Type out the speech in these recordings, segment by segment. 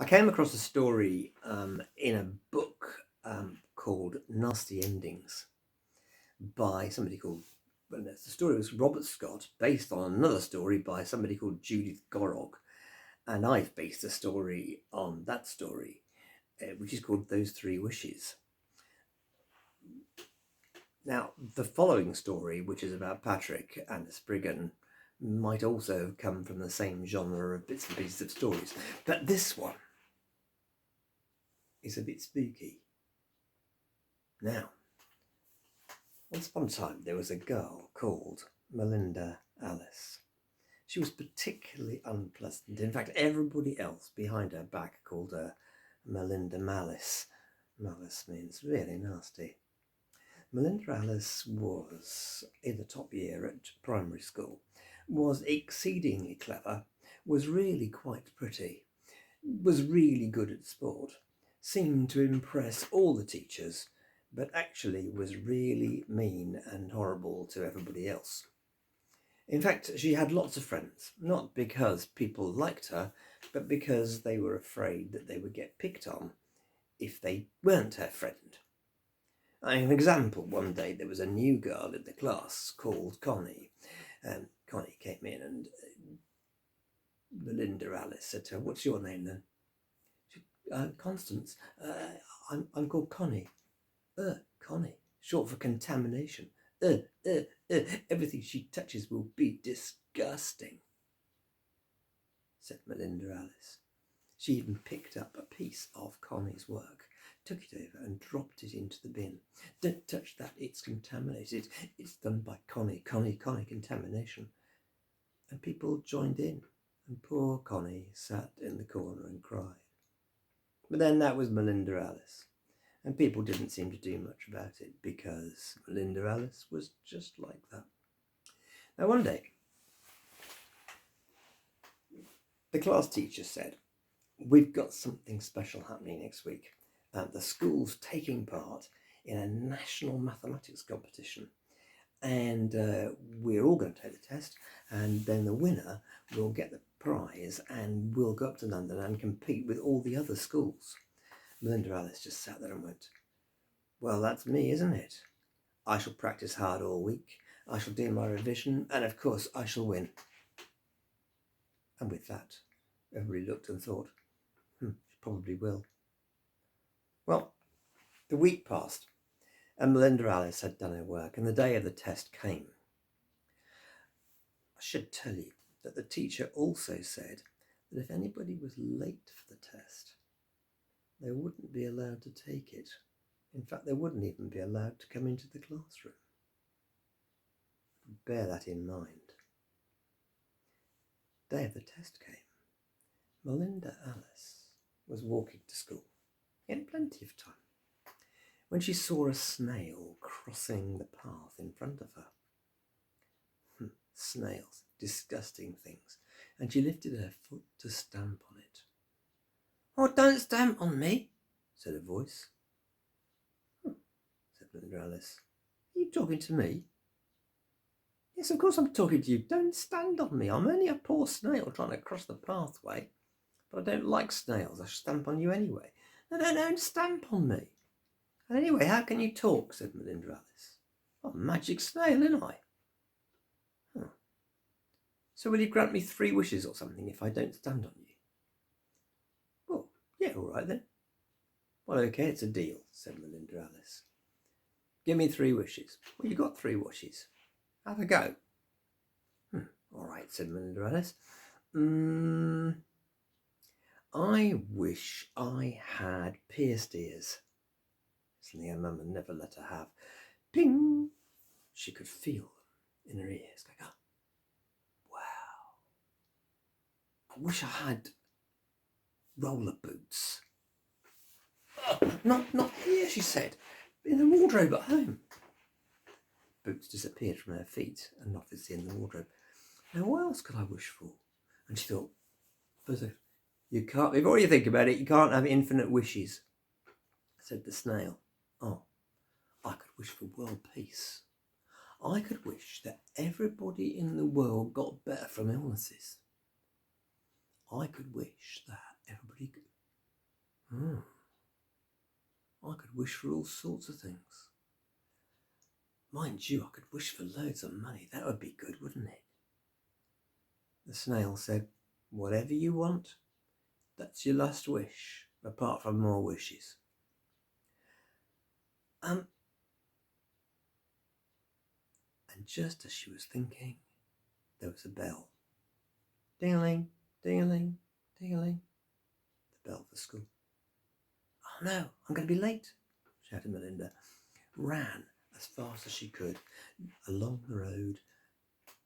I came across a story in a book called Nasty Endings by somebody called, well, the story was Robert Scott, based on another story by somebody called Judith Gorog. And I've based a story on that story, which is called Those Three Wishes. Now, the following story, which is about Patrick and a Spriggan, might also have come from the same genre of bits and pieces of stories. But this one is a bit spooky. Now, once upon a time, there was a girl called Melinda Alice. She was particularly unpleasant. In fact, everybody else behind her back called her Melinda Malice. Malice means really nasty. Melinda Alice was in the top year at primary school, was exceedingly clever, was really quite pretty, was really good at sport, seemed to impress all the teachers, but actually was really mean and horrible to everybody else. In fact, she had lots of friends, not because people liked her, but because they were afraid that they would get picked on if they weren't her friend. An example, one day there was a new girl in the class called Connie. Connie came in and Melinda Alice said to her, "What's your name then?" She, "Constance. I'm called Connie." Connie, short for contamination. Everything she touches will be disgusting, said Melinda Alice. She even picked up a piece of Connie's work, took it over and dropped it into the bin. "Don't touch that, it's contaminated. It's done by Connie, contamination." And people joined in, and poor Connie sat in the corner and cried. But then that was Melinda Alice. And people didn't seem to do much about it because Melinda Alice was just like that. Now, one day, the class teacher said, "We've got something special happening next week. The school's taking part in a national mathematics competition. And we're all going to take the test. And then the winner will get the prize and we'll go up to London and compete with all the other schools." Melinda Alice just sat there and went, "Well, that's me, isn't it? I shall practice hard all week. I shall do my revision, and of course I shall win." And with that, everybody looked and thought, she probably will. Well, the week passed, and Melinda Alice had done her work, and the day of the test came. I should tell you that the teacher also said that if anybody was late for the test, they wouldn't be allowed to take it. In fact, they wouldn't even be allowed to come into the classroom. Bear that in mind. Day of the test came. Melinda Alice was walking to school. She had plenty of time when she saw a snail crossing the path in front of her. Snails, disgusting things. And she lifted her foot to stamp on it. "Oh, don't stamp on me," said a voice. Said Melinda Alice. "Are you talking to me?" "Yes, of course I'm talking to you. Don't stand on me. I'm only a poor snail trying to cross the pathway. But I don't like snails. I should stamp on you anyway." "No, don't stamp on me." "And anyway, how can you talk?" said Melinda Alice. "I'm a magic snail, ain't I?" "So will you grant me 3 wishes or something if I don't stand on you?" "Well, yeah, all right then." "Well, okay, it's a deal," said Melinda Alice. "Give me 3 wishes." "Well, you got 3 wishes. Have a go." "All right," said Melinda Alice. "I wish I had pierced ears." Something her mum had never let her have. Ping! She could feel them in her ears. Like, oh, wow. "I wish I had roller boots." "Oh, not here," she said. "In the wardrobe at home." Boots disappeared from her feet and obviously in the wardrobe. Now, what else could I wish for? And she thought, "You can't, before you think about it, you can't have infinite wishes," said the snail. "Oh, I could wish for world peace. I could wish that everybody in the world got better from illnesses. I could wish that everybody wish for all sorts of things. Mind you, I could wish for loads of money. That would be good, wouldn't it? The snail said, whatever you want, that's your last wish, apart from more wishes. And just as she was thinking, there was a bell. Ding-a-ling, ding-a-ling, ding-a-ling. The bell for school. Oh no, I'm going to be late, shouted Melinda. Ran as fast as she could along the road,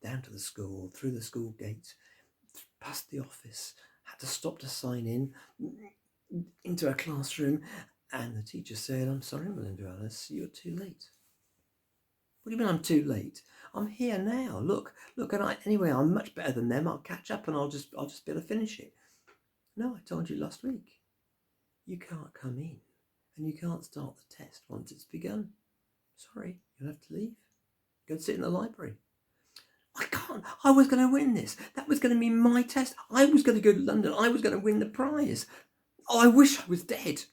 down to the school, through the school gate, past the office, had to stop to sign in, into a classroom, and the teacher said, I'm sorry, Melinda Alice, you're too late. What do you mean I'm too late? I'm here now. Look, and anyway, I'm much better than them. I'll catch up and I'll just be able to finish it. No, I told you last week. You can't come in and you can't start the test once it's begun. Sorry, you'll have to leave. Go and sit in the library. I can't. I was going to win this. That was going to be my test. I was going to go to London. I was going to win the prize. Oh, I wish I was dead.